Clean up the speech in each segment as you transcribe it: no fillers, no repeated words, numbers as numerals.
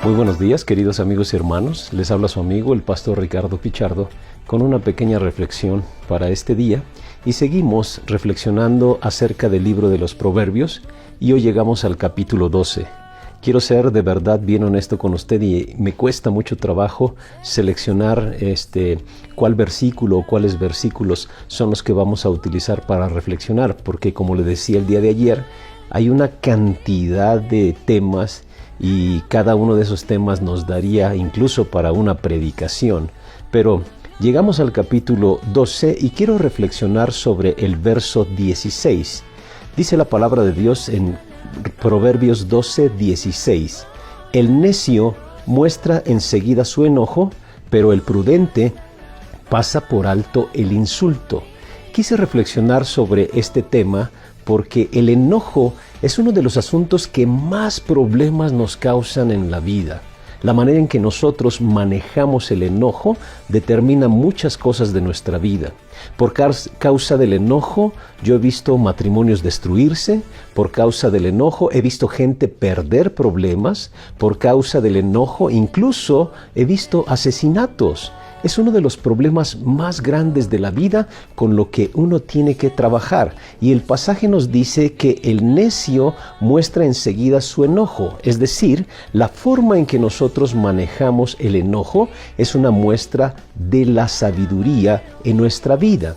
Muy buenos días, queridos amigos y hermanos. Les habla su amigo, el pastor Ricardo Pichardo, con una pequeña reflexión para este día. Y seguimos reflexionando acerca del libro de los Proverbios y hoy llegamos al capítulo 12. Quiero ser de verdad bien honesto con usted y me cuesta mucho trabajo seleccionar cuál versículo o cuáles versículos son los que vamos a utilizar para reflexionar, porque como le decía el día de ayer, hay una cantidad de temas y cada uno de esos temas nos daría incluso para una predicación. Pero llegamos al capítulo 12 y quiero reflexionar sobre el verso 16. Dice la palabra de Dios en Proverbios 12, 16. El necio muestra enseguida su enojo, pero el prudente pasa por alto el insulto. Quise reflexionar sobre este tema porque el enojo es uno de los asuntos que más problemas nos causan en la vida. La manera en que nosotros manejamos el enojo determina muchas cosas de nuestra vida. Por causa del enojo, yo he visto matrimonios destruirse. Por causa del enojo, he visto gente perder problemas. Por causa del enojo, incluso he visto asesinatos. Es uno de los problemas más grandes de la vida con lo que uno tiene que trabajar. Y el pasaje nos dice que el necio muestra enseguida su enojo. Es decir, la forma en que nosotros manejamos el enojo es una muestra de la sabiduría en nuestra vida.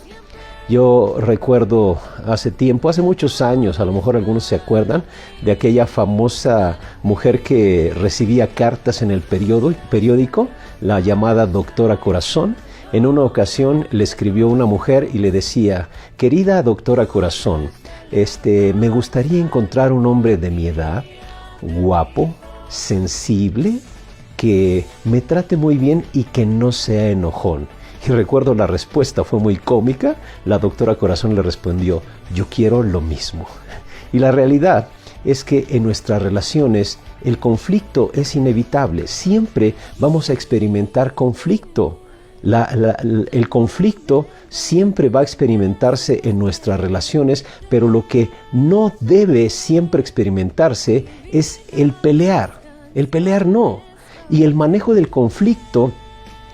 Yo recuerdo hace muchos años, a lo mejor algunos se acuerdan, de aquella famosa mujer que recibía cartas en el periódico, la llamada Doctora Corazón. En una ocasión le escribió una mujer y le decía: querida Doctora Corazón, me gustaría encontrar un hombre de mi edad, guapo, sensible, que me trate muy bien y que no sea enojón. Y recuerdo la respuesta, fue muy cómica. La Doctora Corazón le respondió: yo quiero lo mismo. Y la realidad es que en nuestras relaciones el conflicto es inevitable. Siempre vamos a experimentar conflicto. El conflicto siempre va a experimentarse en nuestras relaciones, pero lo que no debe siempre experimentarse es el pelear. El pelear no. Y el manejo del conflicto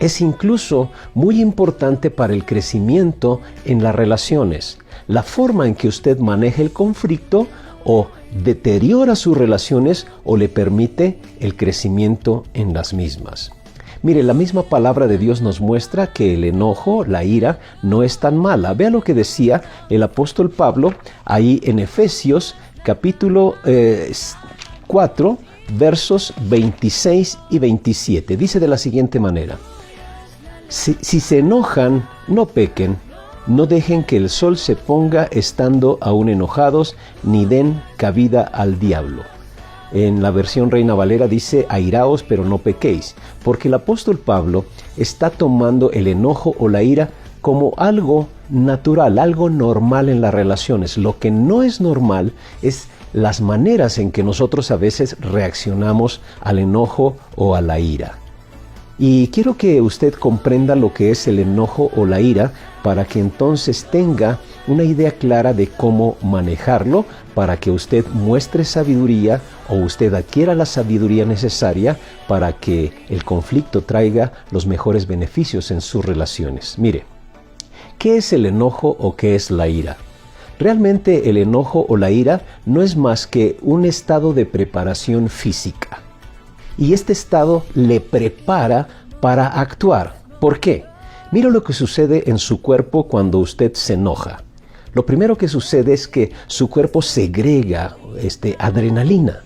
es incluso muy importante para el crecimiento en las relaciones. La forma en que usted maneja el conflicto o deteriora sus relaciones o le permite el crecimiento en las mismas. Mire, la misma palabra de Dios nos muestra que el enojo, la ira, no es tan mala. Vea lo que decía el apóstol Pablo ahí en Efesios capítulo 4, versos 26 y 27. Dice de la siguiente manera: Si se enojan, no pequen, no dejen que el sol se ponga estando aún enojados, ni den cabida al diablo. En la versión Reina Valera dice: airaos, pero no pequéis, porque el apóstol Pablo está tomando el enojo o la ira como algo natural, algo normal en las relaciones. Lo que no es normal es las maneras en que nosotros a veces reaccionamos al enojo o a la ira. Y quiero que usted comprenda lo que es el enojo o la ira para que entonces tenga una idea clara de cómo manejarlo, para que usted muestre sabiduría o usted adquiera la sabiduría necesaria para que el conflicto traiga los mejores beneficios en sus relaciones. Mire, ¿qué es el enojo o qué es la ira? Realmente el enojo o la ira no es más que un estado de preparación física. Y este estado le prepara para actuar. ¿Por qué? Mira lo que sucede en su cuerpo cuando usted se enoja. Lo primero que sucede es que su cuerpo segrega adrenalina.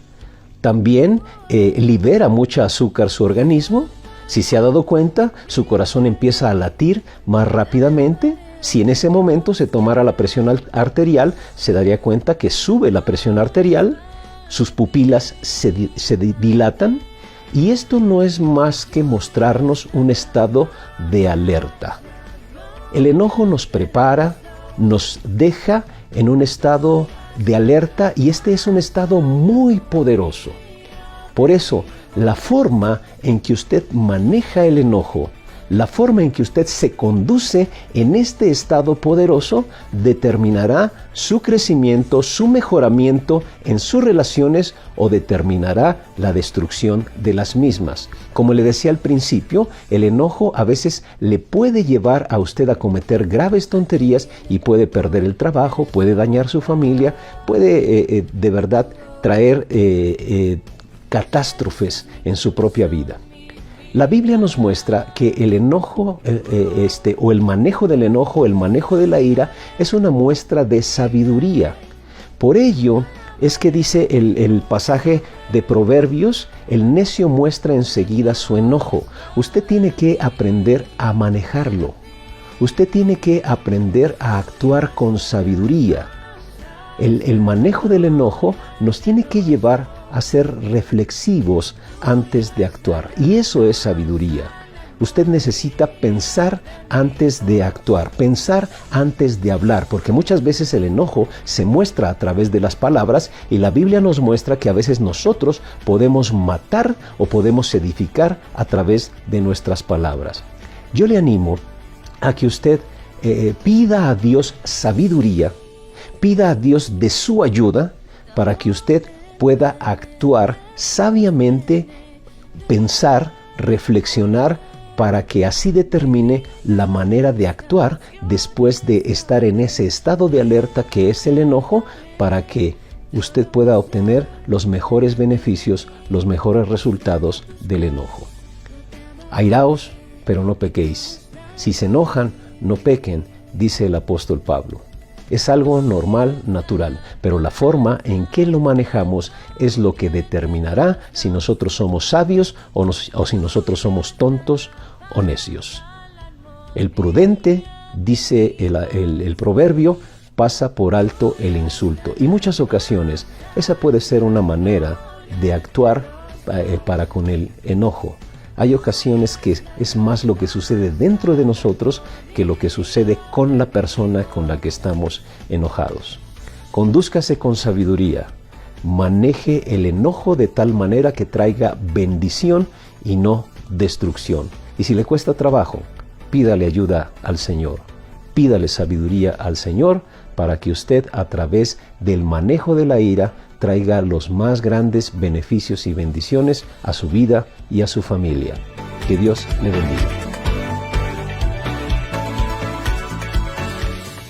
También libera mucha azúcar su organismo. Si se ha dado cuenta, su corazón empieza a latir más rápidamente. Si en ese momento se tomara la presión arterial, se daría cuenta que sube la presión arterial, sus pupilas se dilatan. Y esto no es más que mostrarnos un estado de alerta. El enojo nos prepara, nos deja en un estado de alerta y este es un estado muy poderoso. Por eso, la forma en que usted maneja el enojo, La forma en que usted se conduce en este estado poderoso determinará su crecimiento, su mejoramiento en sus relaciones o determinará la destrucción de las mismas. Como le decía al principio, el enojo a veces le puede llevar a usted a cometer graves tonterías y puede perder el trabajo, puede dañar su familia, puede de verdad traer catástrofes en su propia vida. La Biblia nos muestra que el enojo, o el manejo del enojo, el manejo de la ira, es una muestra de sabiduría. Por ello es que dice el pasaje de Proverbios, el necio muestra enseguida su enojo. Usted tiene que aprender a manejarlo. Usted tiene que aprender a actuar con sabiduría. El manejo del enojo nos tiene que llevar a ser reflexivos antes de actuar. Y eso es sabiduría. Usted necesita pensar antes de actuar, pensar antes de hablar, porque muchas veces el enojo se muestra a través de las palabras y la Biblia nos muestra que a veces nosotros podemos matar o podemos edificar a través de nuestras palabras. Yo le animo a que usted pida a Dios sabiduría, pida a Dios de su ayuda para que usted pueda actuar sabiamente, pensar, reflexionar, para que así determine la manera de actuar después de estar en ese estado de alerta que es el enojo, para que usted pueda obtener los mejores beneficios, los mejores resultados del enojo. Airaos, pero no pequéis. Si se enojan, no pequen, dice el apóstol Pablo. Es algo normal, natural, pero la forma en que lo manejamos es lo que determinará si nosotros somos sabios o si nosotros somos tontos o necios. El prudente, dice el proverbio, pasa por alto el insulto. Y muchas ocasiones esa puede ser una manera de actuar para con el enojo. Hay ocasiones que es más lo que sucede dentro de nosotros que lo que sucede con la persona con la que estamos enojados. Condúzcase con sabiduría. Maneje el enojo de tal manera que traiga bendición y no destrucción. Y si le cuesta trabajo, pídale ayuda al Señor. Pídale sabiduría al Señor para que usted, a través del manejo de la ira, traiga los más grandes beneficios y bendiciones a su vida y a su familia. Que Dios le bendiga.